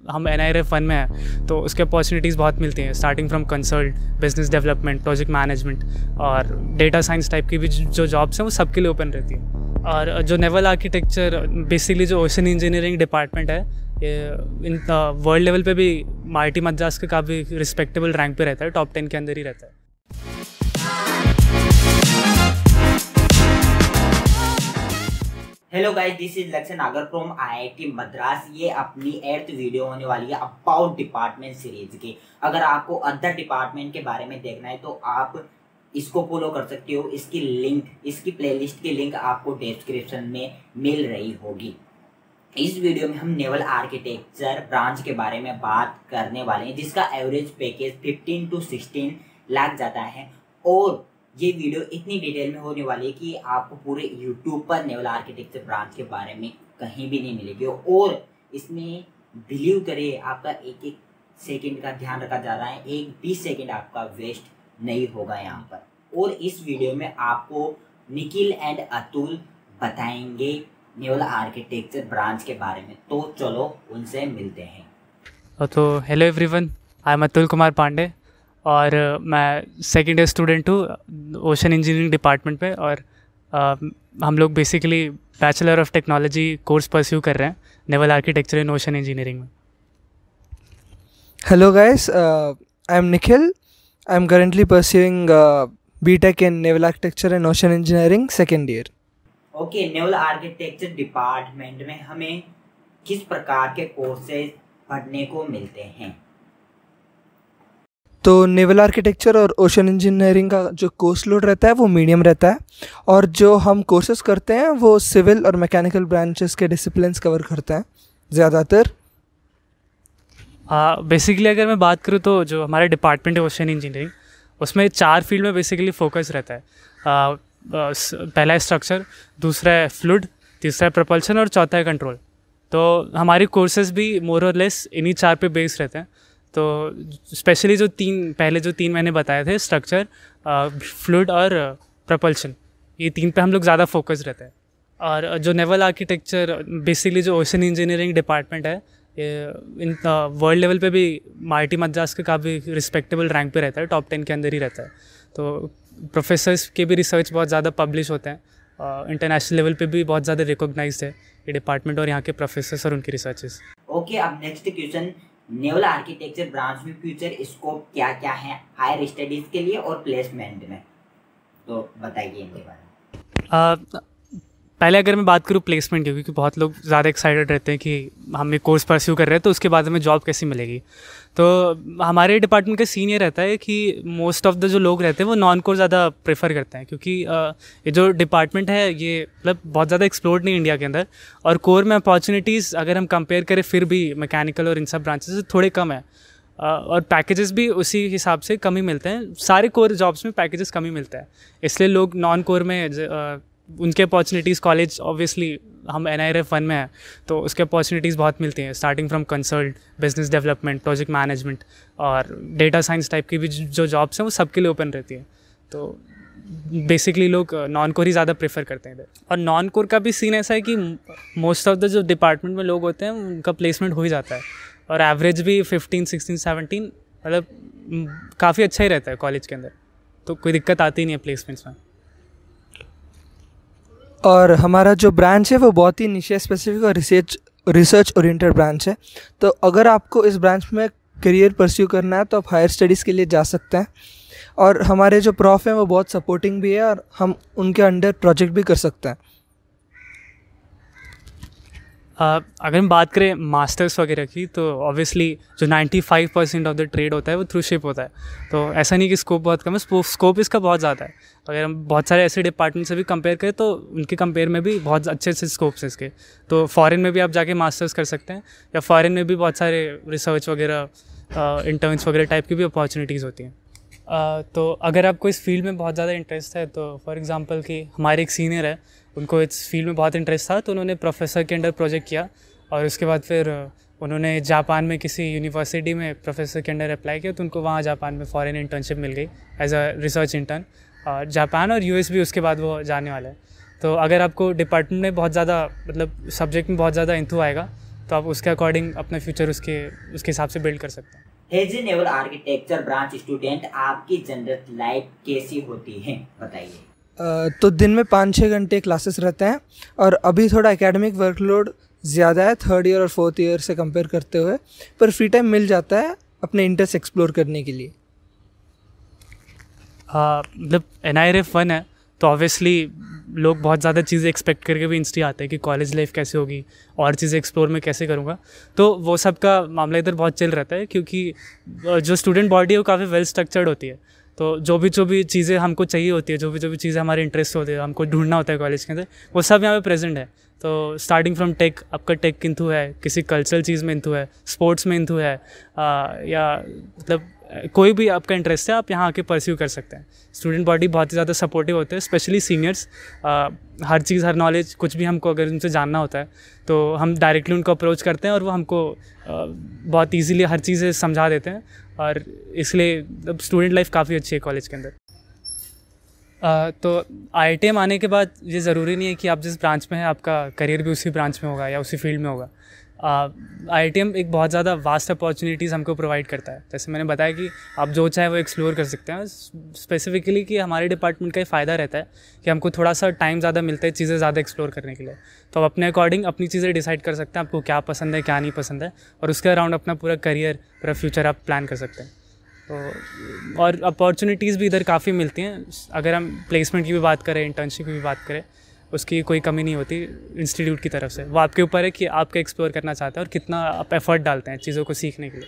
हम NIRF 1 में हैं तो उसके अपॉर्चुनिटीज़ बहुत मिलती हैं, starting from consult, business development, project management और डेटा साइंस टाइप की भी जो जॉब्स हैं वो सबके लिए ओपन रहती है। और जो नेवल आर्किटेक्चर बेसिकली जो ओशन इंजीनियरिंग डिपार्टमेंट है, ये इन वर्ल्ड लेवल पे भी IIT मद्रास के काफ़ी रिस्पेक्टेबल रैंक पे रहता है, टॉप 10 के अंदर ही रहता है। हेलो गाइस, दिस इज लक्ष्य नागर फ्रॉम IIT मद्रास। ये अपनी 8th वीडियो होने वाली है अबाउट डिपार्टमेंट सीरीज की। अगर आपको अदर डिपार्टमेंट के बारे में देखना है तो आप इसको फॉलो कर सकते हो। इसकी लिंक, इसकी प्लेलिस्ट की लिंक आपको डिस्क्रिप्शन में मिल रही होगी। इस वीडियो में हम नेवल आर्किटेक्चर ब्रांच के बारे में बात करने वाले हैं, जिसका एवरेज पैकेज 15 to 16 लाख जाता है। और ये वीडियो इतनी डिटेल में होने वाली है कि आपको पूरे यूट्यूब पर नेवल आर्किटेक्चर ब्रांच के बारे में कहीं भी नहीं मिलेगी। और इसमें बिलीव करिए, आपका एक एक सेकंड का ध्यान रखा जा रहा है, एक 20 सेकंड आपका वेस्ट नहीं होगा यहाँ पर। और इस वीडियो में आपको निखिल एंड अतुल बताएंगे नेवल आर्किटेक्चर ब्रांच के बारे में। तो चलो उनसे मिलते हैं। तो hello everyone, I am Atul Kumar Pandey और मैं सेकेंड ईयर स्टूडेंट हूँ ओशन इंजीनियरिंग डिपार्टमेंट पे। और हम लोग basically bachelor of technology course pursue कर रहे हैं naval architecture in ocean engineering में। Hello guys, I am Nikhil. I am currently pursuing BTech in Naval Architecture and Ocean Engineering second year. Okay, naval architecture department में हमें किस प्रकार के courses पढ़ने को मिलते हैं? तो नेवल आर्किटेक्चर और ओशन इंजीनियरिंग का जो कोर्स लोड रहता है वो मीडियम रहता है, और जो हम कोर्सेज करते हैं वो सिविल और मैकेनिकल ब्रांचेस के डिसिप्लिन्स कवर करते हैं ज़्यादातर। बेसिकली अगर मैं बात करूँ तो जो हमारा डिपार्टमेंट है ओशन इंजीनियरिंग, उसमें 4 फील्ड में बेसिकली फोकस रहता है। पहला है स्ट्रक्चर, दूसरा है फ्लूइड, तीसरा है प्रपल्शन और चौथा है कंट्रोल। तो हमारे कोर्सेज भी मोर और लेस इन्हीं 4 पे बेस रहते हैं। तो स्पेशली जो पहले जो 3 मैंने बताए थे, स्ट्रक्चर, फ्लूइड और प्रपल्शन, ये 3 पे हम लोग ज़्यादा फोकस रहते हैं। और जो नेवल आर्किटेक्चर बेसिकली जो ओशन इंजीनियरिंग डिपार्टमेंट है, ये इन वर्ल्ड लेवल पे भी IIT मद्रास के काफ़ी रिस्पेक्टेबल रैंक पे रहता है, टॉप 10 के अंदर ही रहता है। तो प्रोफेसर्स के भी रिसर्च बहुत ज़्यादा पब्लिश होते हैं, इंटरनेशनल लेवल पे भी बहुत ज़्यादा रिकॉग्नाइज्ड है ये डिपार्टमेंट और यहाँ के प्रोफेसर्स और उनकी रिसर्चेस। ओके, अब next question, naval architecture branch में फ्यूचर स्कोप क्या क्या है हायर स्टडीज़ के लिए और प्लेसमेंट में? तो बताइए इनके बारे में। पहले अगर मैं बात करूँ प्लेसमेंट की, क्योंकि बहुत लोग ज़्यादा एक्साइटेड रहते हैं कि हम ये कोर्स परस्यू कर रहे हैं तो उसके बाद हमें जॉब कैसी मिलेगी। तो हमारे डिपार्टमेंट का सीन ये रहता है कि मोस्ट ऑफ द जो लोग रहते हैं वो नॉन कोर ज़्यादा प्रेफर करते हैं, क्योंकि ये जो डिपार्टमेंट है ये मतलब बहुत ज़्यादा एक्सप्लोर्ड नहीं इंडिया के अंदर। और कोर में अपॉर्चुनिटीज़ अगर हम कंपेयर करें फिर भी मैकेनिकल और इन सब ब्रांचेस से थोड़े कम है, और पैकेजेस भी उसी हिसाब से कम ही मिलते हैं। सारे कोर जॉब्स में पैकेजेस कम ही मिलता है, इसलिए लोग नॉन कोर में उनके अपॉर्चुनिटीज़, कॉलेज ऑब्वियसली हम NIRF 1 में हैं तो उसके अपॉर्चुनिटीज़ बहुत मिलती हैं, starting from consult, business development, project management और डेटा साइंस टाइप की भी जो जॉब्स हैं वो सबके लिए ओपन रहती हैं। तो बेसिकली लोग नॉन कोर ही ज़्यादा प्रेफर करते हैं इधर। और नॉन कोर का भी सीन ऐसा है कि मोस्ट ऑफ द जो डिपार्टमेंट में लोग होते हैं उनका प्लेसमेंट हो ही जाता है, और एवरेज भी 15, 16, 17 मतलब काफ़ी अच्छा ही रहता है कॉलेज के अंदर, तो कोई दिक्कत आती नहीं है प्लेसमेंट्स में। और हमारा जो ब्रांच है वो बहुत ही निश स्पेसिफिक और रिसर्च ओरिएंटेड ब्रांच है। तो अगर आपको इस ब्रांच में करियर परस्यू करना है तो आप हायर स्टडीज़ के लिए जा सकते हैं। और हमारे जो प्रॉफ हैं वो बहुत सपोर्टिंग भी है, और हम उनके अंडर प्रोजेक्ट भी कर सकते हैं। अगर हम बात करें मास्टर्स वगैरह की, तो ऑब्वियसली जो 95% ऑफ द ट्रेड होता है वो थ्रू शिप होता है। तो ऐसा नहीं कि स्कोप बहुत कम है, स्कोप इसका बहुत ज़्यादा है। अगर हम बहुत सारे ऐसे डिपार्टमेंट से भी कंपेयर करें तो उनके कंपेयर में भी बहुत अच्छे अच्छे स्कोप्स हैं इसके। तो फॉरेन में भी आप जाके मास्टर्स कर सकते हैं, या फॉरेन में भी बहुत सारे रिसर्च वगैरह, इंटर्न्स वगैरह टाइप की भी अपॉर्चुनिटीज़ होती हैं। तो अगर आपको इस फील्ड में बहुत ज़्यादा इंटरेस्ट है, तो फॉर एग्जांपल कि हमारे एक सीनियर है, उनको इस फील्ड में बहुत इंटरेस्ट था तो उन्होंने प्रोफेसर के अंडर प्रोजेक्ट किया, और उसके बाद फिर उन्होंने जापान में किसी यूनिवर्सिटी में प्रोफेसर के अंडर अप्लाई किया, तो उनको वहाँ जापान में फॉरेन इंटर्नशिप मिल गई एज अ रिसर्च इंटर्न। और जापान और US भी उसके बाद वो जाने वाला है। तो अगर आपको डिपार्टमेंट में बहुत ज़्यादा मतलब सब्जेक्ट में बहुत ज़्यादा इंथू आएगा तो आप उसके अकॉर्डिंग अपना फ्यूचर उसके हिसाब से बिल्ड कर सकते हैं। As a naval architecture branch student आपकी जनरल लाइफ कैसी होती है, बताइए। तो दिन में 5-6 घंटे क्लासेस रहते हैं और अभी थोड़ा एकेडमिक वर्कलोड ज़्यादा है 3rd ईयर और 4th ईयर से कंपेयर करते हुए, पर फ्री टाइम मिल जाता है अपने इंटरेस्ट एक्सप्लोर करने के लिए। मतलब NIRF 1 है तो ऑब्वियसली लोग बहुत ज़्यादा चीज़ें एक्सपेक्ट करके भी इंस्टी आते हैं कि कॉलेज लाइफ कैसे होगी और चीज़ें एक्सप्लोर में कैसे करूँगा, तो वो सब का मामला इधर बहुत चल रहता है क्योंकि जो स्टूडेंट बॉडी है वो काफ़ी वेल स्ट्रक्चर्ड होती है। तो जो भी चीज़ें हमको चाहिए होती है, जो भी चीज़ें हमारे इंटरेस्ट होते हैं, हमको ढूंढना होता है कॉलेज के अंदर, वो सब यहाँ पे प्रेजेंट है। तो स्टार्टिंग फ्रॉम टेक, आपका टेक इंथू है, किसी कल्चरल चीज़ में इंथू है, स्पोर्ट्स में इंथू है, या मतलब कोई भी आपका इंटरेस्ट है आप यहाँ आके परस्यू कर सकते हैं। स्टूडेंट बॉडी बहुत ही ज़्यादा सपोर्टिव होते हैं, स्पेशली सीनियर्स। हर चीज़, हर नॉलेज, कुछ भी हमको अगर उनसे जानना होता है तो हम डायरेक्टली उनको अप्रोच करते हैं और वो हमको बहुत ईजीली हर चीज़ें समझा देते हैं, और इसलिए स्टूडेंट लाइफ काफ़ी अच्छी है कॉलेज के अंदर। तो IITM आने के बाद ये ज़रूरी नहीं है कि आप जिस ब्रांच में हैं आपका करियर भी उसी ब्रांच में होगा या उसी फील्ड में होगा। IITM एक बहुत ज़्यादा वास्ट अपॉर्चुनिटीज़ हमको प्रोवाइड करता है। जैसे मैंने बताया कि आप जो चाहे वो एक्सप्लोर कर सकते हैं। स्पेसिफिकली कि हमारे डिपार्टमेंट का ये फ़ायदा रहता है कि हमको थोड़ा सा टाइम ज़्यादा मिलता है चीज़ें ज़्यादा एक्सप्लोर करने के लिए, तो आप अपने अकॉर्डिंग अपनी चीज़ें डिसाइड कर सकते हैं आपको क्या पसंद है क्या नहीं पसंद है, और उसके अराउंड अपना पूरा करियर, पूरा फ्यूचर आप प्लान कर सकते हैं। तो और अपॉर्चुनिटीज़ भी इधर काफ़ी मिलती हैं। अगर हम प्लेसमेंट की भी बात करें, इंटर्नशिप की भी बात करें, उसकी कोई कमी नहीं होती इंस्टीट्यूट की तरफ से। वो आपके ऊपर है कि आप क्या एक्सप्लोर करना चाहते हैं और कितना आप एफर्ट डालते हैं चीज़ों को सीखने के लिए।